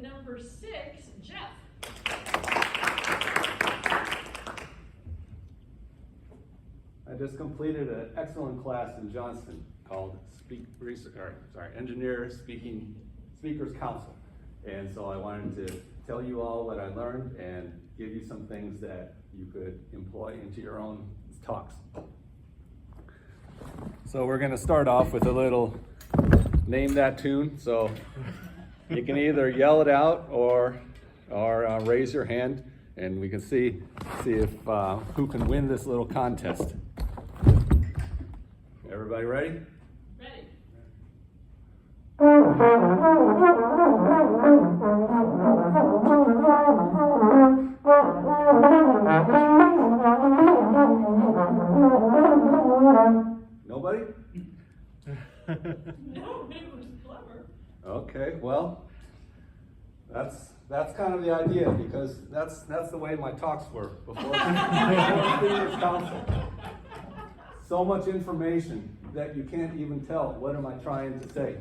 number 6, Jeff. I just completed an excellent class in Johnston called Engineer Speakers Council. And so I wanted to tell you all what I learned and give you some things that you could employ into your own talks. So we're gonna start off with a little name that tune. So you can either yell it out or raise your hand, and we can see if who can win this little contest. Everybody ready? Ready. Nobody? No, it was clever. Okay, well, that's kind of the idea, because that's the way my talks were before Speakers Council. So much information that you can't even tell what am I trying to say.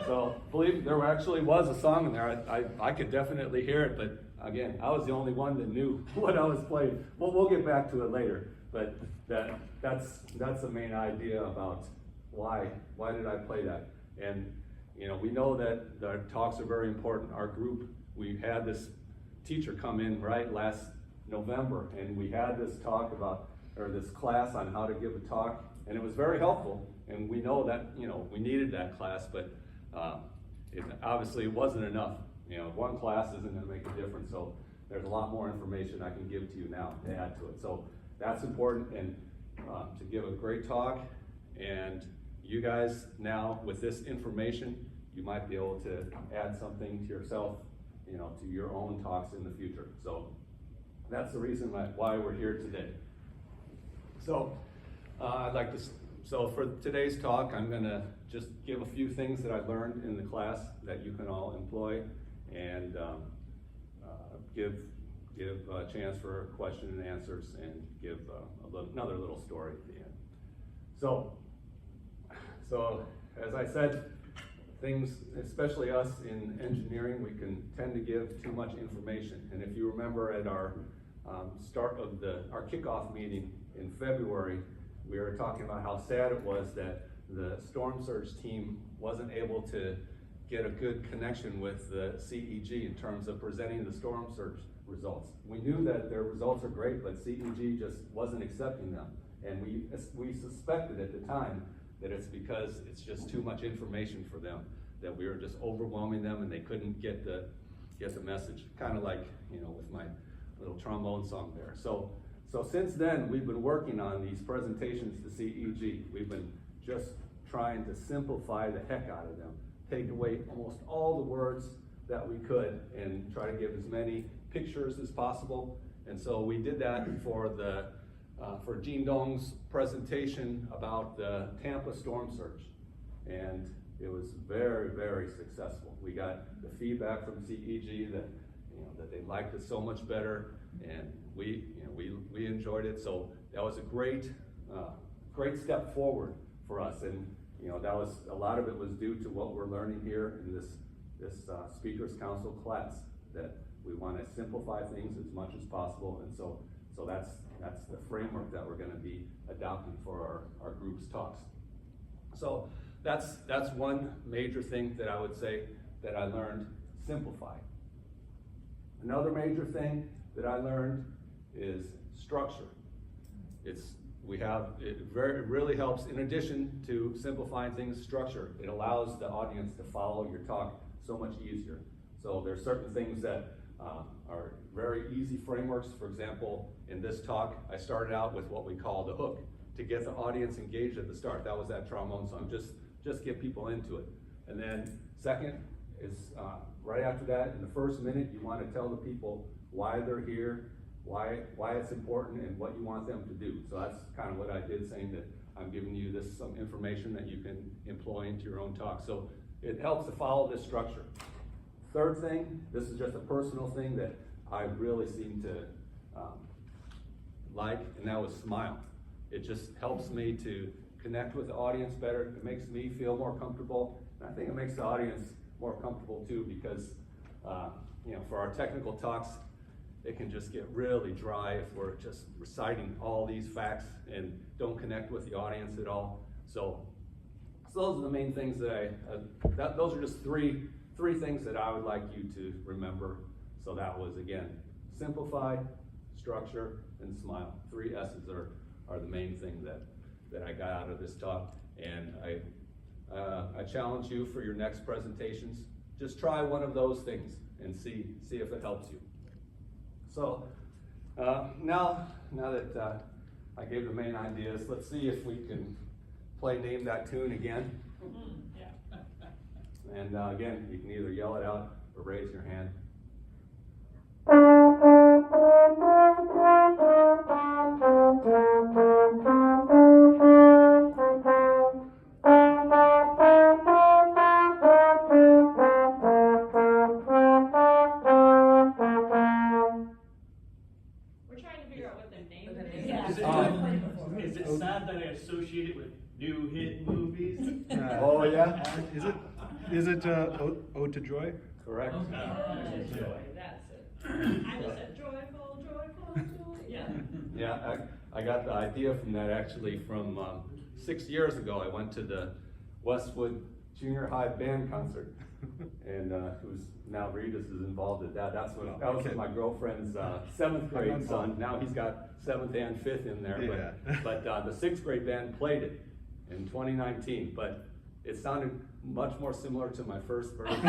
So believe me, there actually was a song in there. I could definitely hear it, but again, I was the only one that knew what I was playing. We'll get back to it later, but that's the main idea about why did I play that. And you know, we know that the talks are very important. Our group, we had this teacher come in last November, and we had this talk about, or this class on how to give a talk, and it was very helpful. And we know that, you know, we needed that class, but obviously it wasn't enough. You know, one class isn't going to make a difference. So there's a lot more information I can give to you now to add to it. So that's important, and to give a great talk. And you guys now, with this information, you might be able to add something to yourself, you know, to your own talks in the future. So that's the reason why we're here today. So so for today's talk, I'm gonna just give a few things that I learned in the class that you can all employ, and give a chance for question and answers, and give another little story at the end. So as I said, things, especially us in engineering, we can tend to give too much information. And if you remember at our start of our kickoff meeting in February, we were talking about how sad it was that the storm surge team wasn't able to get a good connection with the CEG in terms of presenting the storm surge results. We knew that their results are great, but CEG just wasn't accepting them. And we suspected at the time that it's because it's just too much information for them, that we were just overwhelming them and they couldn't get the message. Kind of like, you know, with my little trombone song there. So since then, we've been working on these presentations to CEG. We've been just trying to simplify the heck out of them, take away almost all the words that we could, and try to give as many pictures as possible. And so we did that for Gene Dong's presentation about the Tampa storm surge. And it was very, very successful. We got the feedback from CEG that, you know, that they liked it so much better, and we enjoyed it. So that was a great step forward for us. And you know, that was a lot of it was due to what we're learning here in this Speakers Council class, that we want to simplify things as much as possible. And so that's the framework that we're going to be adopting for our group's talks. So that's one major thing that I would say that I learned: simplify. Another major thing that I learned is structure. It really helps, in addition to simplifying things, structure. It allows the audience to follow your talk so much easier. So there's certain things that are very easy frameworks. For example, in this talk, I started out with what we call the hook, to get the audience engaged at the start. That was that trombone song, just get people into it. And then second is, right after that, in the first minute, you want to tell the people why they're here, why it's important, and what you want them to do. So that's kind of what I did, saying that I'm giving you some information that you can employ into your own talk. So it helps to follow this structure. Third thing, this is just a personal thing that I really seem to like, and that was smile. It just helps me to connect with the audience better. It makes me feel more comfortable, and I think it makes the audience more comfortable too, because For our technical talks, it can just get really dry if we're just reciting all these facts and don't connect with the audience at all. So those are the main things that those are just three things that I would like you to remember. So that was, again, simplify, structure, and smile. 3 S's are the main thing that I got out of this talk. And I challenge you for your next presentations, just try one of those things and see if it helps you. So now that I gave the main ideas, let's see if we can play Name That Tune again. Yeah. And again, you can either yell it out or raise your hand. We're trying to figure out what the name What the is. name is. Is it sad that I associate it with new hit movies? Oh, yeah? Is it Ode to Joy? Correct. Joy, that's it. I just said joyful, joyful, joy. Yeah. Yeah, I got the idea from that actually from 6 years ago. I went to the Westwood Junior High band concert, and who's now Regis is involved at that. That was Okay. my girlfriend's 7th grade son. Now he's got 7th and 5th in there, Yeah. but the 6th grade band played it in 2019, but it sounded much more similar to my first version.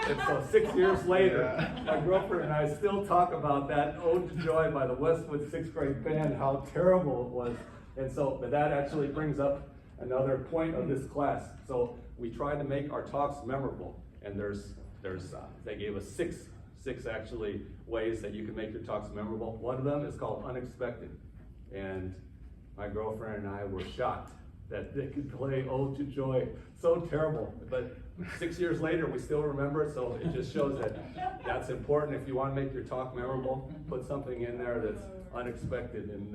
And so 6 years later, Yeah. my girlfriend and I still talk about that Ode to Joy by the Westwood 6th grade band, how terrible it was. And so, but that actually brings up another point of this class. So we tried to make our talks memorable, and they gave us six actually ways that you can make your talks memorable. One of them is called unexpected. And my girlfriend and I were shocked that they could play Ode to Joy. So terrible, but 6 years later, we still remember it, so it just shows that that's important. If you want to make your talk memorable, put something in there that's unexpected, and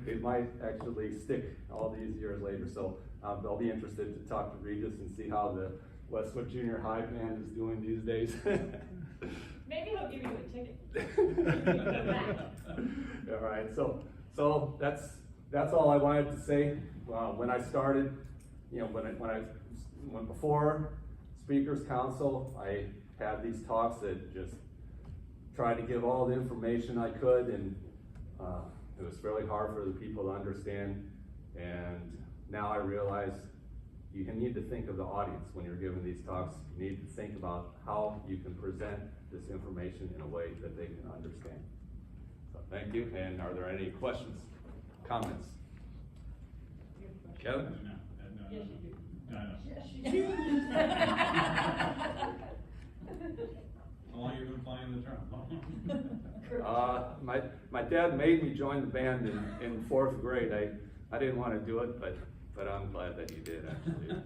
it might actually stick all these years later. So I'll be interested to talk to Regis and see how the Westwood Junior High band is doing these days. Maybe he'll give you a ticket. All right, so that's all I wanted to say. When I started, when before Speakers Council, I had these talks that just tried to give all the information I could, and it was fairly hard for the people to understand. And now I realize you need to think of the audience when you're giving these talks. You need to think about how you can present this information in a way that they can understand. So thank you, and are there any questions, comments? Kevin? Yes, you do. No. Yes, you do. How long you been playing the drum? My dad made me join the band in 4th grade. I didn't want to do it, but I'm glad that he did, actually.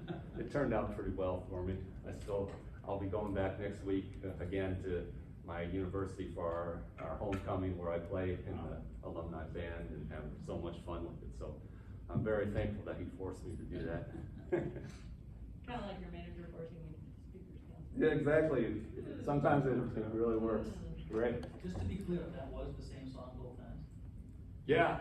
It turned out pretty well for me. I'll be going back next week again to my university for our homecoming, where I play in the alumni band and have so much fun with it. So I'm very thankful that he forced me to do that. Kind of like your manager forcing you to Speakers Council. Yeah, exactly. Sometimes it really works. Great. Just to be clear, that was the same song both times? Yeah,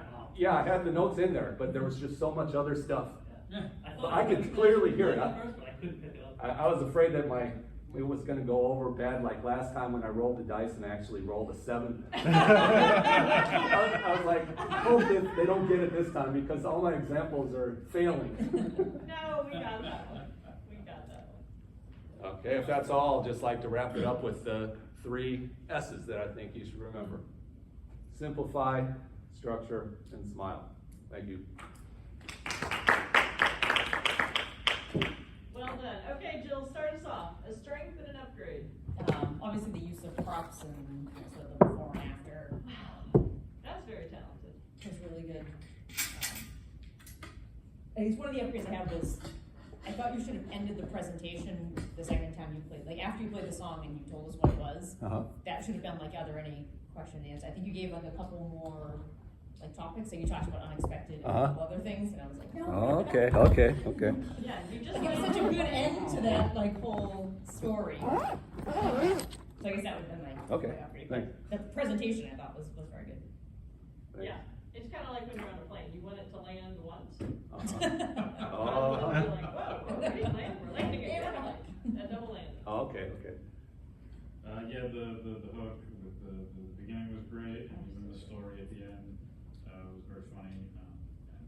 I had the notes in there, but there was just so much other stuff. Yeah. I could clearly hear it. I first, but I couldn't pick it up. I was afraid that it was gonna go over bad like last time when I rolled the dice and I actually rolled a 7. I was like, I hope they don't get it this time, because all my examples are failing. No, we got that one. We got that one. Okay, if that's all, I'll just like to wrap it up with the 3 S's that I think you should remember. Simplify, structure, and smile. Thank you. Well done. Okay, Jill, start us off. A strength and an upgrade. Obviously the use of props and sort of the before and after That's very talented. is really good. I guess one of the upgrades I have was, I thought you should have ended the presentation the second time you played, like after you played the song and you told us what it was. Uh-huh. That should have been like, are there any question and answer? I think you gave like a couple more like topics, so you talked about unexpected and Uh-huh. other things, and I was like, no. Oh, we're okay, not. okay, okay. Yeah, you just. Like, it was such a good end to that, like, whole story. So I guess that would have been my. Okay, my upgrade. thanks. The presentation I thought was very good. Yeah, it's kinda like when you're on a plane, you want it to land once. Uh-huh. Otherwise Oh. you're like, whoa, okay, we're landing Yeah, again, we're a double land. Oh, okay, okay. Yeah, the hook with the beginning was great, and even the story at the end, was very funny, and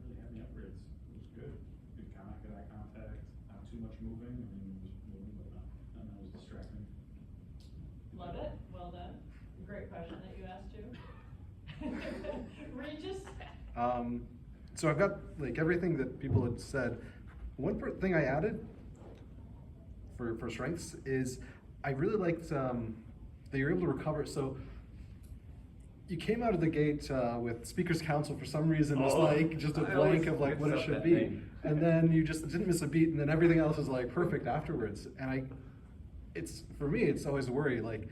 really had the upgrades, it was good. Good eye contact, not too much moving, I mean, it was moving, but not that was distracting. Love it, well done. Great question that you asked too. Regis? So I've got like everything that people had said. One thing I added for strengths is I really liked that you're able to recover. So you came out of the gate with Speakers Council for some reason. It's Oh, like just a I blank always of like what it mix up should that be, name. and then you just didn't miss a beat, and then everything else is like perfect afterwards. And it's for me, it's always a worry like,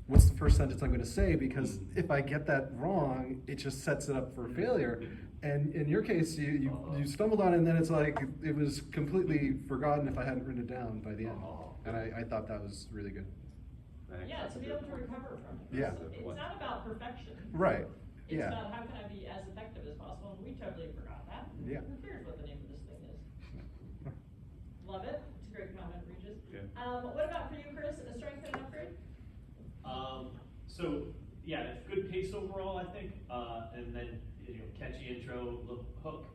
what's the first sentence I'm going to say? Because if I get that wrong, it just sets it up for failure. And in your case, you stumbled on it, and then it's like it was completely forgotten if I hadn't written it down by the end. And I thought that was really good. Thanks. Yeah, That's to a be good able to point. recover from it. Yeah. It's not about perfection. Right. It's Yeah. about how can I be as effective as possible, and we totally forgot that. Yeah. Who cares what the name of this thing is? Love it, it's a great comment, Regis. Yeah. What about for you, Chris, a strength and an upgrade? So, yeah, good pace overall, I think, and then, catchy intro, little hook.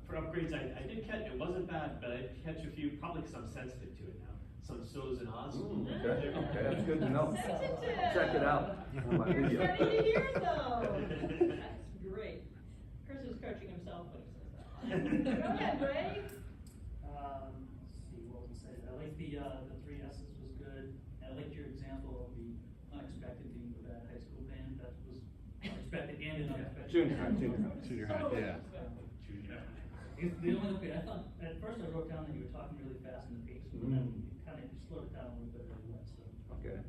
For upgrades, I did catch, it wasn't bad, but I did catch a few, probably because I'm sensitive to it now, some so's and ahs. Okay, okay, that's good to know. Sensitive. Check it out on my We're video. starting to hear those. That's great. Chris is coaching himself when he says that. Go ahead, Ray. Let's see, what was I say? I like the three S's was good. I liked your example of the unexpected being the bad high school band. That was unexpected and unexpected. Junior high, junior high. Junior high, yeah. The only upgrade, I thought, at first I wrote down that you were talking really fast in the pace, but then you kind of slowed it down a little bit as you went, so. Okay,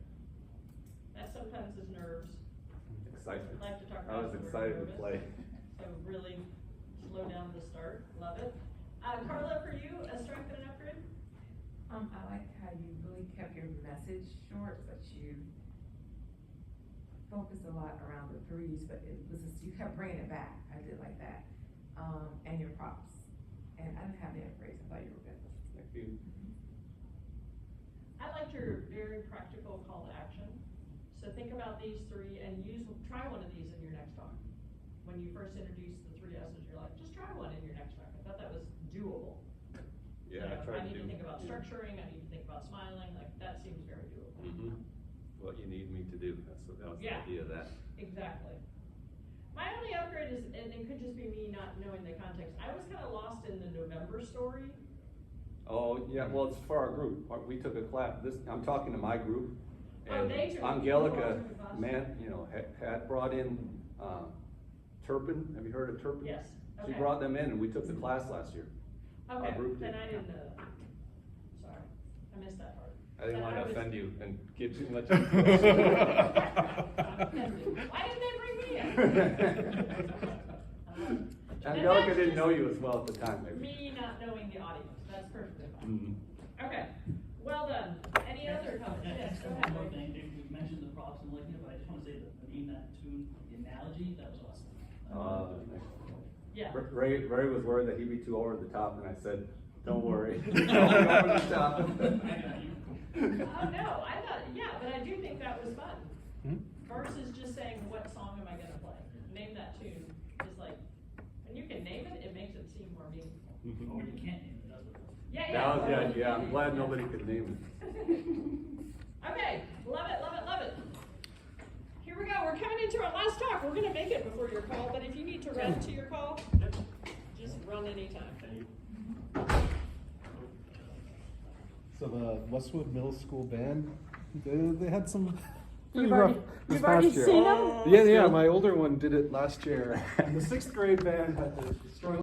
That sometimes is nerves. excitement. Like to talk I about was the word excited to nervous. play. So really slow down the start. Love it. Carla, for you, a strength and an upgrade? I like how you really kept your message short, but you focused a lot around the threes, but it was just, you kept bringing it back. I did like that. And your props. And I didn't have the upgrades. I thought you were good. Thank you. I liked your very practical call to action. So think about these three and try one of these in your next talk. When you first introduced the three S's, you're like, just try one in your next talk. I thought that was doable. Yeah, I tried to do. need to think about yeah. structuring, I need to think about smiling, like that seems very doable. Mhm. What you need me to do, that was the Yeah. idea of that. Exactly. My only upgrade is, and it could just be me not knowing the context, I was kind of lost in the November story. Oh, yeah, well, it's for our group. We took a class, I'm talking to my group. Oh, And they took- Angelica, you all took a class? had brought in, Turpin. Have you heard of Turpin? Yes, She okay. brought them in and we took the class last year. Our Okay, group then did. I didn't know that. Sorry, I missed that part. I didn't Then want to was- offend you and give too much. I'm offended. Why didn't they bring me in? Angelica didn't know you as well at the time, maybe. Me not knowing the audience, that's perfectly fine. Mhm. Okay, well done. Any other comments? Yes, go One ahead. more Mike. thing, you mentioned the props and liking it, but I just want to say that the name that tune, the analogy, that was awesome. Yeah. Ray was worried that he'd be too over the top, and I said, "Don't worry, I'll be over the top." Oh, no, I thought, yeah, but I do think that was fun. Hmm? Versus just saying, what song am I gonna play? Name that tune, is like, when you can name it, it makes it seem more meaningful. Or you can't name it, that's what it was. Yeah, That yeah. was, yeah, I'm glad nobody could name Okay, love it, love it, love it. Here we go, we're coming into our last talk. We're gonna make it before your call, but if you need to run to your call, just run anytime. So the Westwood Middle School band, they had some pretty You've rough already- this you've already past year. seen 'em? Yeah, my older one did it last year. And the 6th grade band had to struggle